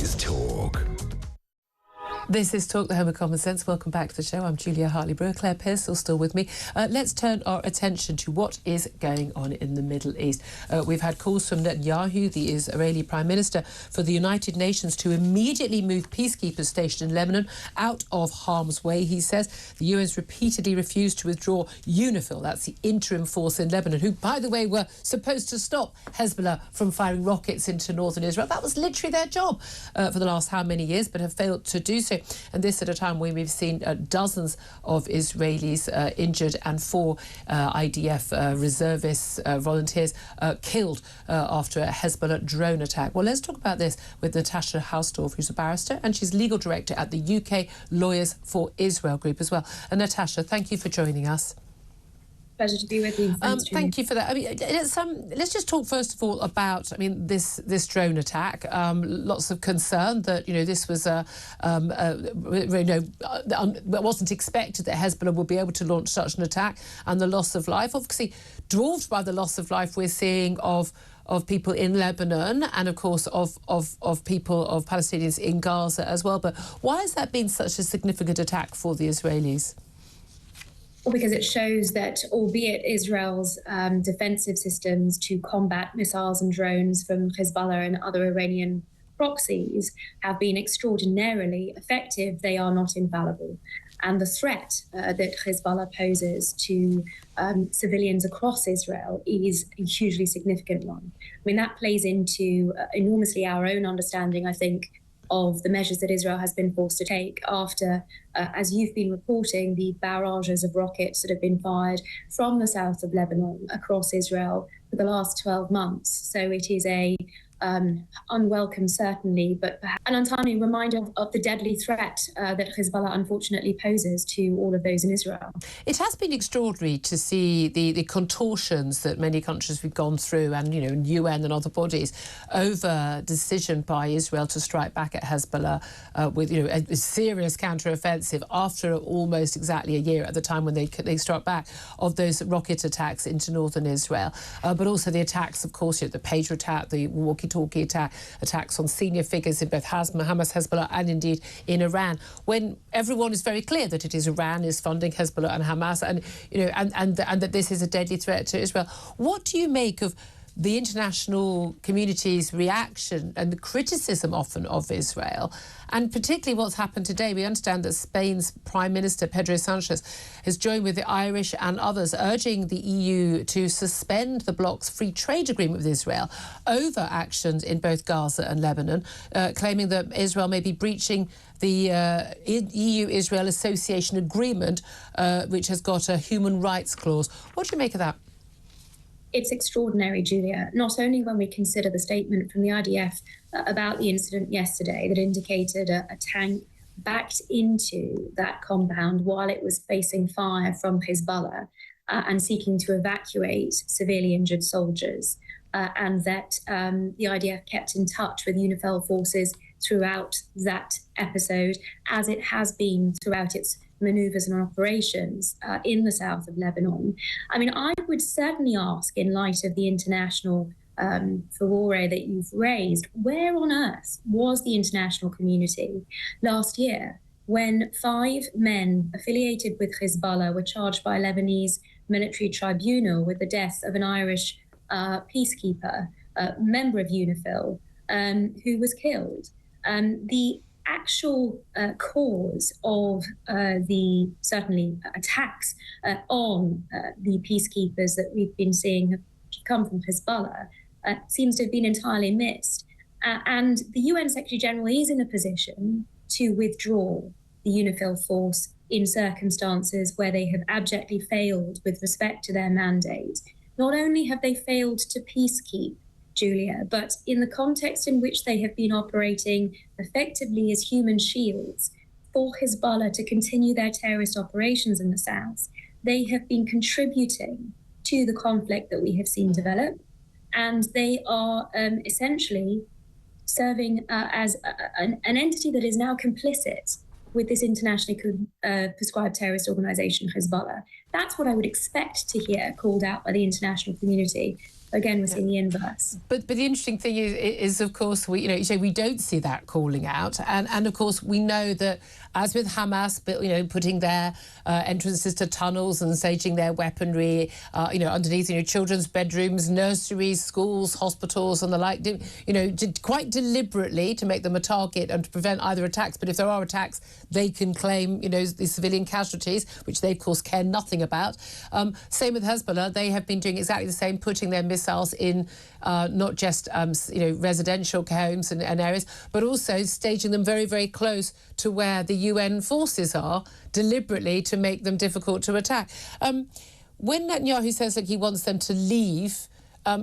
is Talk. This is Talk, the home of common sense. Welcome back to the show. I'm Julia Hartley-Brewer. Claire Pearsall still with me. Let's turn our attention to what is going on in the Middle East. We've had calls from Netanyahu, the Israeli Prime Minister, for the United Nations to immediately move peacekeepers stationed in Lebanon out of harm's way, he says. The UN's repeatedly refused to withdraw UNIFIL, that's the interim force in Lebanon, who, by the way, were supposed to stop Hizbollah from firing rockets into northern Israel. That was literally their job for the last how many years, but have failed to do so. And this at a time when we've seen dozens of Israelis injured and 4 IDF reservists, volunteers, killed after a Hezbollah drone attack. Well, let's talk about this with Natasha Hausdorff, who's a barrister, and she's legal director at the UK Lawyers for Israel group as well. And Natasha, thank you for joining us. Pleasure to be with you. Thank you for that. I mean, let's just talk first of all about, this drone attack. Lots of concern that this was it wasn't expected that Hezbollah would be able to launch such an attack, and the loss of life, obviously dwarfed by the loss of life we're seeing of people in Lebanon, and of course of Palestinians in Gaza as well. But why has that been such a significant attack for the Israelis? Well, because it shows that, albeit Israel's defensive systems to combat missiles and drones from Hizbollah and other Iranian proxies have been extraordinarily effective, they are not infallible. And the threat that Hizbollah poses to civilians across Israel is a hugely significant one. I mean, that plays into enormously our own understanding, I think, of the measures that Israel has been forced to take after, as you've been reporting, the barrages of rockets that have been fired from the south of Lebanon across Israel for the last 12 months. So it is a unwelcome, certainly, but perhaps an untimely reminder of the deadly threat that Hezbollah unfortunately poses to all of those in Israel. It has been extraordinary to see the contortions that many countries have gone through, and UN and other bodies, over decision by Israel to strike back at Hezbollah with a serious counter-offensive after almost exactly a year at the time when they struck back of those rocket attacks into northern Israel, but also the attacks, of course, the pager attack, the walkie-talkie attacks on senior figures in both Hamas, Hezbollah, and indeed in Iran, when everyone is very clear that it is Iran is funding Hezbollah and Hamas, and and that this is a deadly threat to Israel. What do you make of the international community's reaction and the criticism often of Israel, and particularly what's happened today? We understand that Spain's Prime Minister, Pedro Sanchez, has joined with the Irish and others, urging the EU to suspend the bloc's free trade agreement with Israel over actions in both Gaza and Lebanon, claiming that Israel may be breaching the EU-Israel Association Agreement, which has got a human rights clause. What do you make of that? It's extraordinary, Julia, not only when we consider the statement from the IDF about the incident yesterday that indicated a tank backed into that compound while it was facing fire from Hezbollah and seeking to evacuate severely injured soldiers, and that the IDF kept in touch with UNIFIL forces throughout that episode, as it has been throughout its manoeuvres and operations in the south of Lebanon. I mean, I would certainly ask, in light of the international furore that you've raised, where on earth was the international community last year when 5 men affiliated with Hezbollah were charged by a Lebanese military tribunal with the death of an Irish peacekeeper, member of UNIFIL, who was killed? The actual cause of the certainly attacks on the peacekeepers that we've been seeing have come from Hezbollah seems to have been entirely missed. And the UN Secretary General is in a position to withdraw the UNIFIL force in circumstances where they have abjectly failed with respect to their mandate. Not only have they failed to peacekeep, Julia, but in the context in which they have been operating effectively as human shields for Hezbollah to continue their terrorist operations in the south, they have been contributing to the conflict that we have seen develop. And they are essentially serving as an entity that is now complicit with this internationally prescribed terrorist organization, Hezbollah. That's what I would expect to hear called out by the international community Again, we're seeing the inverse. But the interesting thing is of course, you say we don't see that calling out, and of course we know that as with Hamas, putting their entrances to tunnels and staging their weaponry, underneath children's bedrooms, nurseries, schools, hospitals, and the like, quite deliberately to make them a target and to prevent either attacks. But if there are attacks, they can claim the civilian casualties, which they of course care nothing about. Same with Hezbollah; they have been doing exactly the same, putting their missiles in not just residential homes and areas, but also staging them very, very close to where the UN forces are, deliberately to make them difficult to attack. When Netanyahu says that he wants them to leave,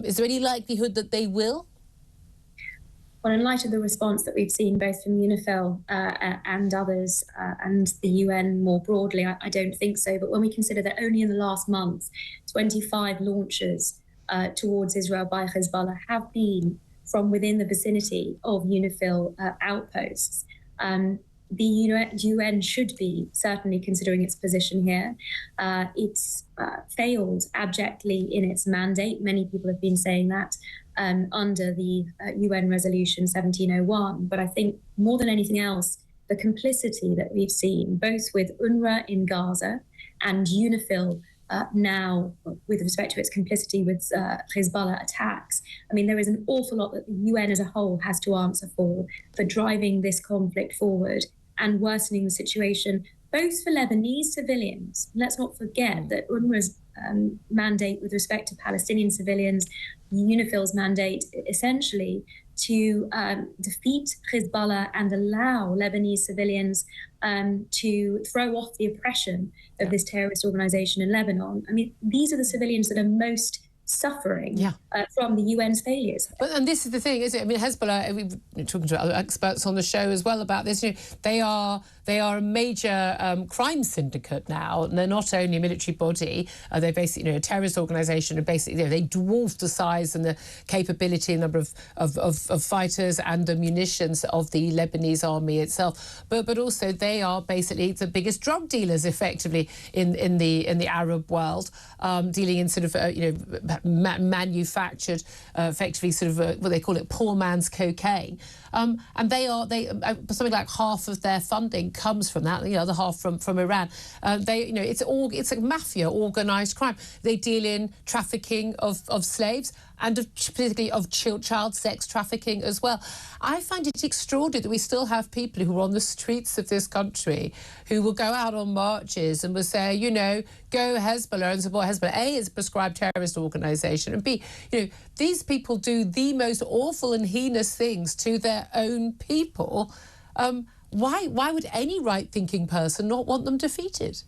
is there any likelihood that they will? Well, in light of the response that we've seen both from UNIFIL and others and the UN more broadly, I don't think so. But when we consider that only in the last month, 25 launches towards Israel by Hezbollah have been from within the vicinity of UNIFIL outposts, the UN should be certainly considering its position here. It's failed abjectly in its mandate. Many people have been saying that under the UN Resolution 1701. But I think more than anything else, the complicity that we've seen, both with UNRWA in Gaza and UNIFIL now with respect to its complicity with Hezbollah attacks. I mean, there is an awful lot that the UN as a whole has to answer for driving this conflict forward and worsening the situation, both for Lebanese civilians. Let's not forget that UNRWA's mandate with respect to Palestinian civilians, UNIFIL's mandate essentially to defeat Hezbollah and allow Lebanese civilians to throw off the oppression of this terrorist organization in Lebanon. I mean, these are the civilians that are most suffering from the UN's failures. And this is the thing, isn't it? I mean, Hezbollah, we've been talking to other experts on the show as well about this. They are a major crime syndicate now. And they're not only a military body, they're basically a terrorist organisation. And basically, they dwarf the size and the capability and number of fighters and the munitions of the Lebanese army itself. But also, they are basically the biggest drug dealers, effectively, in the Arab world, dealing in sort of manufactured, effectively sort of what they call it, poor man's cocaine. And they something like half of their funding comes from that, the other half from Iran. It's a mafia, organised crime. They deal in trafficking of slaves and particularly of child sex trafficking as well. I find it extraordinary that we still have people who are on the streets of this country who will go out on marches and will say, go Hezbollah and support Hezbollah. A, it's a prescribed terrorist organisation, and B, these people do the most awful and heinous things to their own people. Why would any right-thinking person not want them defeated?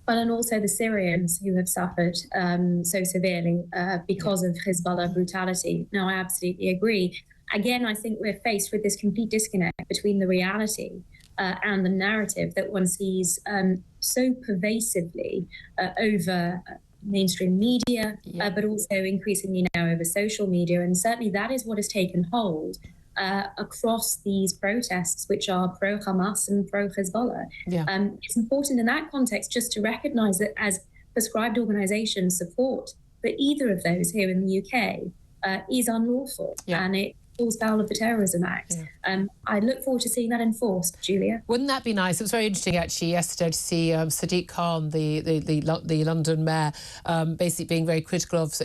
Well, and also the Syrians who have suffered so severely because of Hezbollah brutality. No, I absolutely agree. Again, I think we're faced with this complete disconnect between the reality and the narrative that one sees so pervasively over mainstream media, but also increasingly now over social media. And certainly that is what has taken hold across these protests, which are pro-Hamas and pro-Hezbollah. It's important in that context just to recognise that as prescribed organisations, support for either of those here in the UK is unlawful, and it falls foul of the Terrorism Act. I look forward to seeing that enforced, Julia. Wouldn't that be nice? It was very interesting, actually, yesterday to see Sadiq Khan, the London mayor, basically being very critical of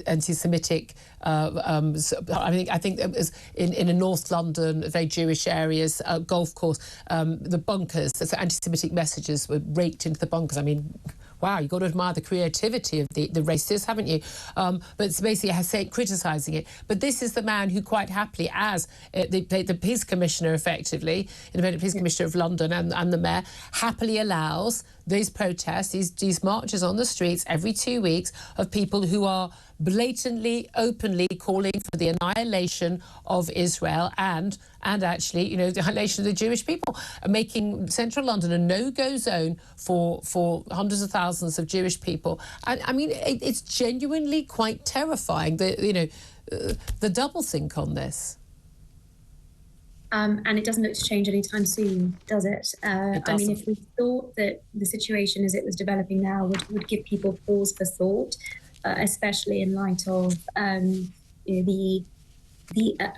anti-Semitic. I think it was in a North London, very Jewish areas, golf course, the bunkers. So anti-Semitic messages were raked into the bunkers. I mean, wow, you've got to admire the creativity of the racists, haven't you? But it's basically criticising it. But this is the man who quite happily, as the police commissioner, effectively, independent police commissioner of London and the mayor, happily allows these protests, these marches on the streets every 2 weeks of people who are blatantly, openly calling for the annihilation of Israel and actually, the annihilation of the Jewish people, making central London a no-go zone for hundreds of thousands of Jewish people. I mean, it's genuinely quite terrifying, the doublethink on this. And it doesn't look to change anytime soon, does it? I mean, if we thought that the situation as it was developing now would give people pause for thought, especially in light of the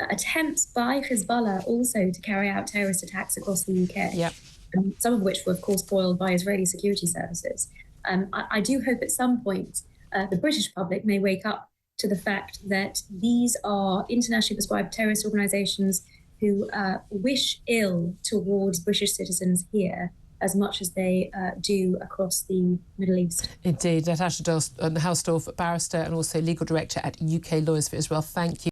attempts by Hizbollah also to carry out terrorist attacks across the UK. Yep. Some of which were, of course, foiled by Israeli security services. I do hope at some point the British public may wake up to the fact that these are internationally prescribed terrorist organisations who wish ill towards British citizens here as much as they do across the Middle East. Indeed. Natasha Hausdorff, barrister and also legal director at UK Lawyers for Israel. Thank you.